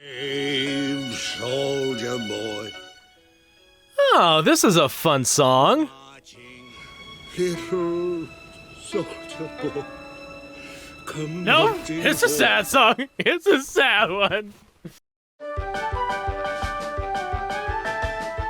Brave soldier boy. Oh, this is a fun song. Little soldier boy. Come No, marching it's a home. sad song. It's a sad one.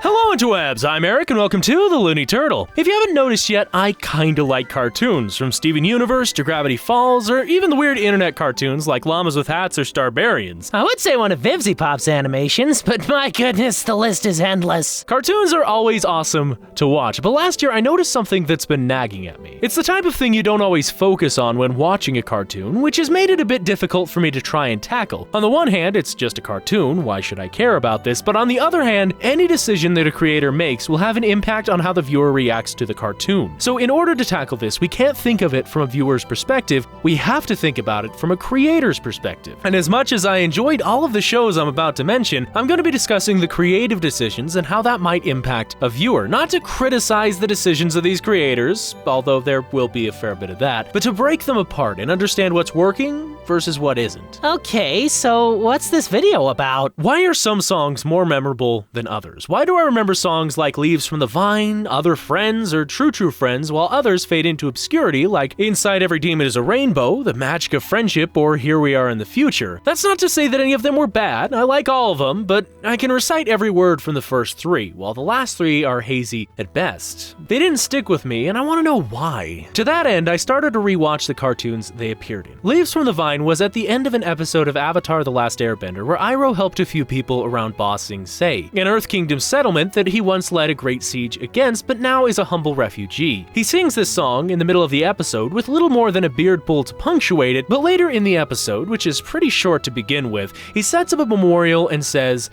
Hello interwebs, I'm Eric and welcome to TheLooneyTurtle. If you haven't noticed yet, I kinda like cartoons, from Steven Universe to Gravity Falls, or even the weird internet cartoons like Llamas with Hats or Starbarians. I would say one of Vivzy Pop's animations, but my goodness, the list is endless. Cartoons are always awesome to watch, but last year I noticed something that's been nagging at me. It's the type of thing you don't always focus on when watching a cartoon, which has made it a bit difficult for me to try and tackle. On the one hand, it's just a cartoon, why should I care about this? But on the other hand, any decision that a creator makes will have an impact on how the viewer reacts to the cartoon. So in order to tackle this, we can't think of it from a viewer's perspective, we have to think about it from a creator's perspective. And as much as I enjoyed all of the shows I'm about to mention, I'm going to be discussing the creative decisions and how that might impact a viewer. Not to criticize the decisions of these creators, although there will be a fair bit of that, but to break them apart and understand what's working versus what isn't. Okay, so what's this video about? Why are some songs more memorable than others? Why do I remember songs like Leaves from the Vine, Other Friends, or True True Friends, while others fade into obscurity like Inside Every Demon is a Rainbow, The Magic of Friendship, or Here We Are in the Future? That's not to say that any of them were bad, I like all of them, but I can recite every word from the first three, while the last three are hazy at best. They didn't stick with me, and I want to know why. To that end, I started to rewatch the cartoons they appeared in. Leaves from the Vine was at the end of an episode of Avatar: The Last Airbender, where Iroh helped a few people around Ba Sing Se, an Earth Kingdom settlement that he once led a great siege against, but now is a humble refugee. He sings this song in the middle of the episode with little more than a beard pull to punctuate it, but later in the episode, which is pretty short to begin with, he sets up a memorial and says,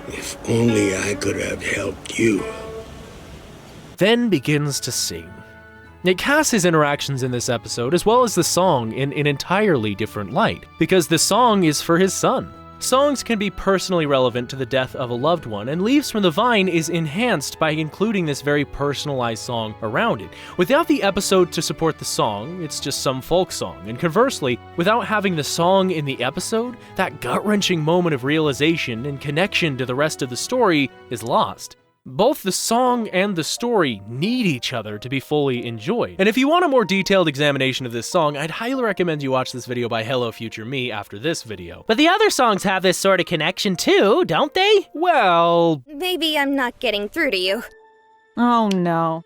If only I could have helped you. then begins to sing. It casts his interactions in this episode as well as the song in an entirely different light, because the song is for his son. Songs can be personally relevant to the death of a loved one, and Leaves from the Vine is enhanced by including this very personalized song around it. Without the episode to support the song, it's just some folk song, and conversely, without having the song in the episode, that gut-wrenching moment of realization and connection to the rest of the story is lost. Both the song and the story need each other to be fully enjoyed. And if you want a more detailed examination of this song, I'd highly recommend you watch this video by Hello Future Me after this video. But the other songs have this sort of connection too, don't they? Well, Maybe I'm not getting through to you. Oh no.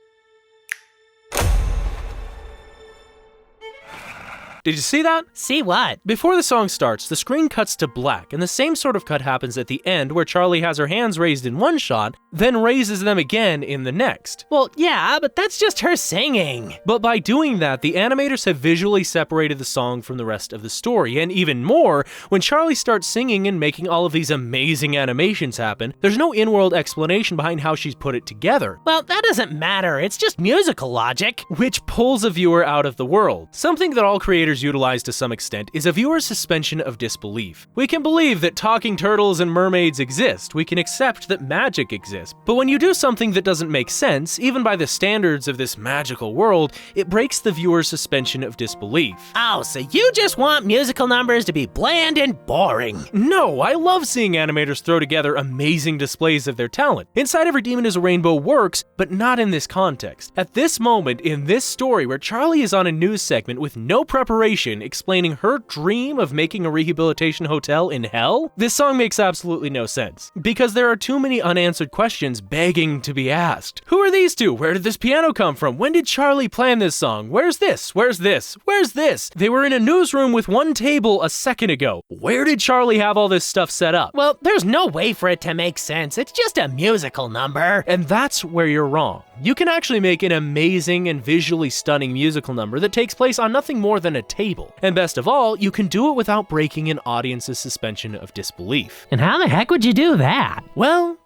did you see that? See what? Before the song starts, the screen cuts to black, and the same sort of cut happens at the end where Charlie has her hands raised in one shot, then raises them again in the next. Well, yeah, but that's just her singing. But by doing that, the animators have visually separated the song from the rest of the story, and even more, when Charlie starts singing and making all of these amazing animations happen, there's no in-world explanation behind how she's put it together. Well, that doesn't matter, it's just musical logic. Which pulls a viewer out of the world. Something that all creators utilize to some extent is a viewer's suspension of disbelief. We can believe that talking turtles and mermaids exist, we can accept that magic exists, but when you do something that doesn't make sense, even by the standards of this magical world, it breaks the viewer's suspension of disbelief. Oh, so you just want musical numbers to be bland and boring. No, I love seeing animators throw together amazing displays of their talent. Inside Every Demon is a Rainbow works, but not in this context. At this moment in this story where Charlie is on a news segment with no preparation explaining her dream of making a rehabilitation hotel in hell, this song makes absolutely no sense. Because there are too many unanswered questions begging to be asked. Who are these two? Where did this piano come from? When did Charlie plan this song? Where's this? Where's this? Where's this? They were in a newsroom with one table a second ago. Where did Charlie have all this stuff set up? Well, there's no way for it to make sense. It's just a musical number. And that's where you're wrong. You can actually make an amazing and visually stunning musical number that takes place on nothing more than a table. And best of all, you can do it without breaking an audience's suspension of disbelief. And how the heck would you do that? Well,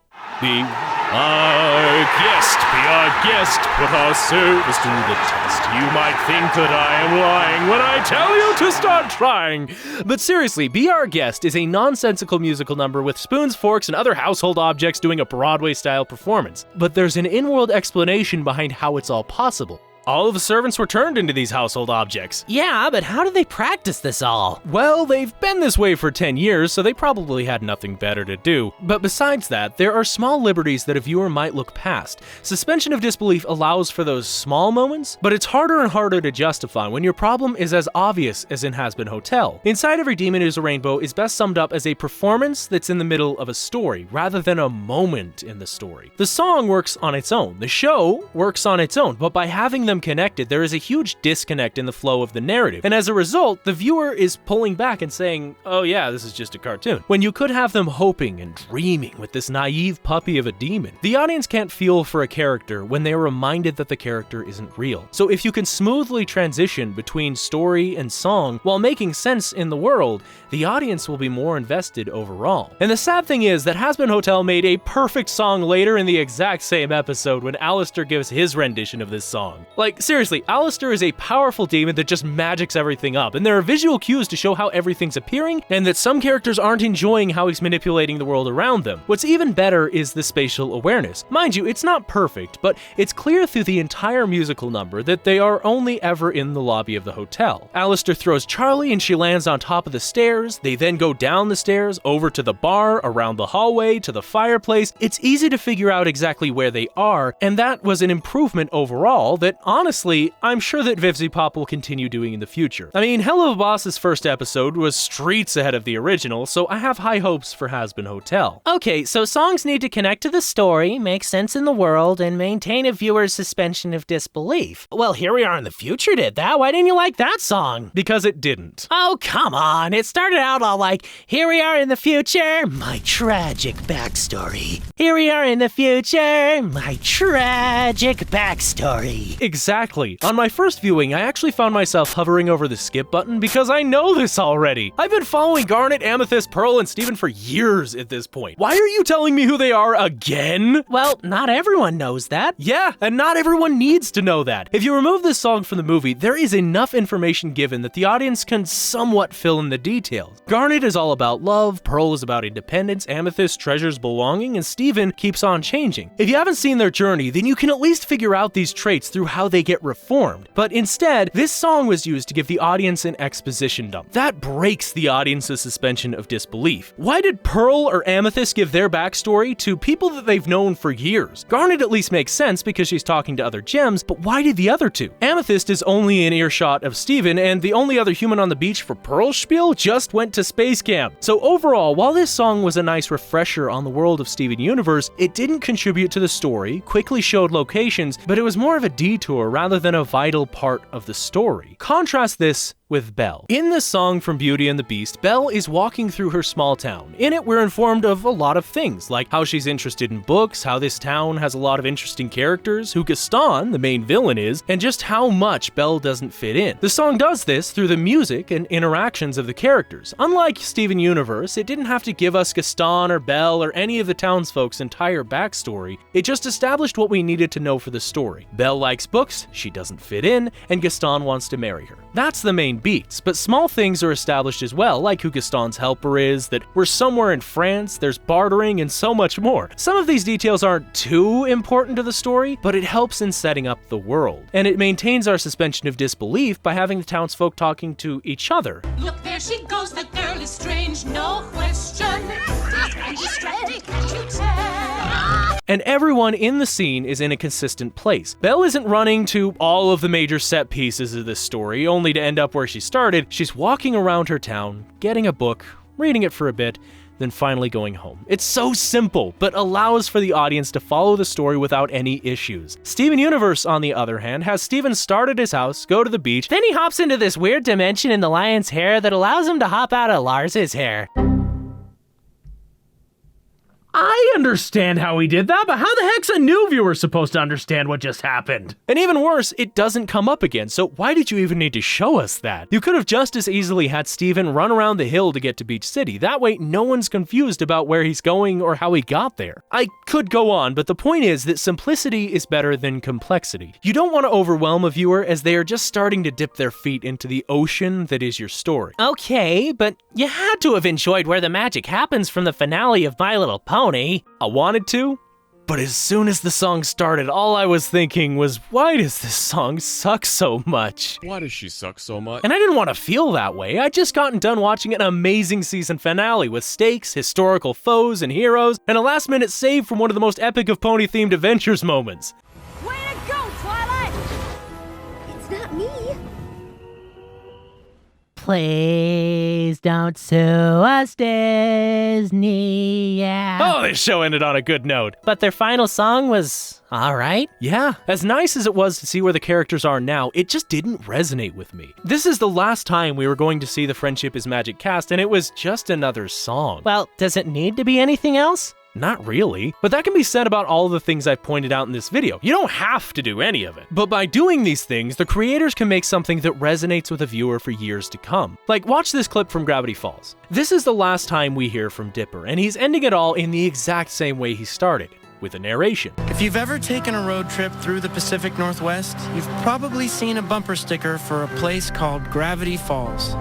be our guest, put our service to the test. You might think that I am lying when I tell you to start trying. But seriously, Be Our Guest is a nonsensical musical number with spoons, forks, and other household objects doing a Broadway-style performance. But there's an in-world explanation behind how it's all possible. All of the servants were turned into these household objects. Yeah, but how do they practice this all? Well, they've been this way for 10 years, so they probably had nothing better to do. But besides that, there are small liberties that a viewer might look past. Suspension of disbelief allows for those small moments, but it's harder and harder to justify when your problem is as obvious as in Hazbin Hotel. Inside Every Demon is a Rainbow is best summed up as a performance that's in the middle of a story, rather than a moment in the story. The song works on its own, the show works on its own, but by having them connected, there is a huge disconnect in the flow of the narrative, and as a result, the viewer is pulling back and saying, oh yeah, this is just a cartoon, when you could have them hoping and dreaming with this naive puppy of a demon. The audience can't feel for a character when they are reminded that the character isn't real. So if you can smoothly transition between story and song while making sense in the world, the audience will be more invested overall. And the sad thing is that Hazbin Hotel made a perfect song later in the exact same episode when Alistair gives his rendition of this song. Like, seriously, Alistair is a powerful demon that just magics everything up, and there are visual cues to show how everything's appearing, and that some characters aren't enjoying how he's manipulating the world around them. What's even better is the spatial awareness. Mind you, it's not perfect, but it's clear through the entire musical number that they are only ever in the lobby of the hotel. Alistair throws Charlie and she lands on top of the stairs. They then go down the stairs, over to the bar, around the hallway, to the fireplace. It's easy to figure out exactly where they are, and that was an improvement overall that, honestly, I'm sure that VivziePop will continue doing in the future. I mean, Hell of a Boss's first episode was streets ahead of the original, so I have high hopes for Hazbin Hotel. Okay, so songs need to connect to the story, make sense in the world, and maintain a viewer's suspension of disbelief. Well, Here We Are in the Future did that. Why didn't you like that song? Because it didn't. Oh, come on. It started out all like, here we are in the future, my tragic backstory. Here we are in the future, my tragic backstory. Exactly. On my first viewing, I actually found myself hovering over the skip button because I know this already. I've been following Garnet, Amethyst, Pearl, and Steven for years at this point. Why are you telling me who they are again? Well, not everyone knows that. Yeah, and not everyone needs to know that. If you remove this song from the movie, there is enough information given that the audience can somewhat fill in the details. Garnet is all about love, Pearl is about independence, Amethyst treasures belonging, and Steven keeps on changing. If you haven't seen their journey, then you can at least figure out these traits through how they get reformed. But instead, this song was used to give the audience an exposition dump. That breaks the audience's suspension of disbelief. Why did Pearl or Amethyst give their backstory to people that they've known for years? Garnet at least makes sense because she's talking to other gems, but why did the other two? Amethyst is only in earshot of Steven, and the only other human on the beach for Pearl's spiel just went to space camp. So overall, while this song was a nice refresher on the world of Steven Universe, it didn't contribute to the story, quickly showed locations, but it was more of a detour rather than a vital part of the story. Contrast this with Belle. In the song from Beauty and the Beast, Belle is walking through her small town. In it, we're informed of a lot of things, like how she's interested in books, how this town has a lot of interesting characters, who Gaston, the main villain, is, and just how much Belle doesn't fit in. The song does this through the music and interactions of the characters. Unlike Steven Universe, it didn't have to give us Gaston or Belle or any of the townsfolk's entire backstory. It just established what we needed to know for the story. Belle likes books, she doesn't fit in, and Gaston wants to marry her. That's the main beats, but small things are established as well, like who Gaston's helper is, that we're somewhere in France, there's bartering, and so much more. Some of these details aren't too important to the story, but it helps in setting up the world. And it maintains our suspension of disbelief by having the townsfolk talking to each other. Look, there she goes, that girl is strange, no question. And distracted, can't you tell? And everyone in the scene is in a consistent place. Belle isn't running to all of the major set pieces of this story, only to end up where she started. She's walking around her town, getting a book, reading it for a bit, then finally going home. It's so simple, but allows for the audience to follow the story without any issues. Steven Universe, on the other hand, has Steven start at his house, go to the beach, Then he hops into this weird dimension in the lion's hair that allows him to hop out of Lars's hair. I understand how he did that, but how the heck's a new viewer supposed to understand what just happened? And even worse, it doesn't come up again, so why did you even need to show us that? You could have just as easily had Steven run around the hill to get to Beach City. That way, no one's confused about where he's going or how he got there. I could go on, but the point is that simplicity is better than complexity. You don't want to overwhelm a viewer as they are just starting to dip their feet into the ocean that is your story. Okay, but you had to have enjoyed where the magic happens from the finale of My Little Pony. I wanted to, But as soon as the song started, all I was thinking was, why does this song suck so much? Why does she suck so much? And I didn't want to feel that way. I'd just gotten done watching an amazing season finale with stakes, historical foes and heroes, and a last-minute save from one of the most epic of pony-themed adventures moments. Way to go, Twilight! It's not me. Please don't sue us, Disney. Yeah. Oh, this show ended on a good note. But their final song was alright. Yeah, as nice as it was to see where the characters are now, it just didn't resonate with me. This is the last time we were going to see the Friendship is Magic cast, and it was just another song. Well, does it need to be anything else? Not really, but that can be said about all the things I've pointed out in this video. You don't have to do any of it. But by doing these things, the creators can make something that resonates with a viewer for years to come. Like, watch this clip from Gravity Falls. This is the last time we hear from Dipper, and he's ending it all in the exact same way he started, with a narration. If you've ever taken a road trip through the Pacific Northwest, you've probably seen a bumper sticker for a place called Gravity Falls.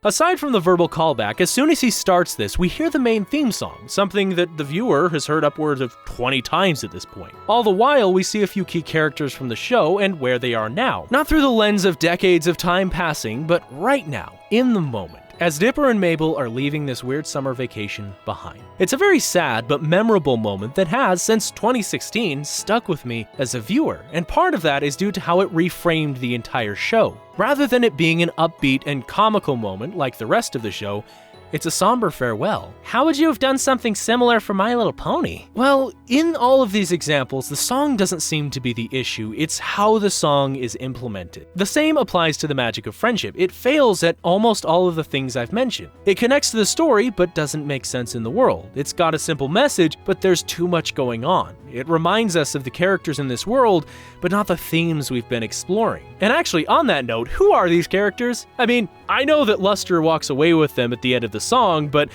Aside from the verbal callback, as soon as he starts this, we hear the main theme song, something that the viewer has heard upwards of 20 times at this point. All the while, we see a few key characters from the show and where they are now. Not through the lens of decades of time passing, but right now, in the moment, as Dipper and Mabel are leaving this weird summer vacation behind. It's a very sad but memorable moment that has, since 2016, stuck with me as a viewer, and part of that is due to how it reframed the entire show. Rather than it being an upbeat and comical moment like the rest of the show, it's a somber farewell. How would you have done something similar for My Little Pony? Well, in all of these examples, the song doesn't seem to be the issue, it's how the song is implemented. The same applies to the magic of friendship. It fails at almost all of the things I've mentioned. It connects to the story, but doesn't make sense in the world. It's got a simple message, but there's too much going on. It reminds us of the characters in this world, but not the themes we've been exploring. And actually, on that note, who are these characters? I mean, I know that Luster walks away with them at the end of the song, but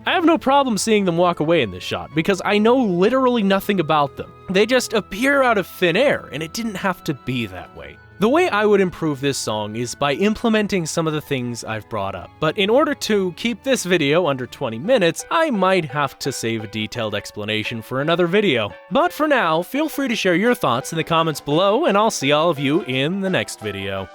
I have no problem seeing them walk away in this shot, because I know literally nothing about them. They just appear out of thin air, and it didn't have to be that way. The way I would improve this song is by implementing some of the things I've brought up, but in order to keep this video under 20 minutes, I might have to save a detailed explanation for another video. But for now, feel free to share your thoughts in the comments below, and I'll see all of you in the next video.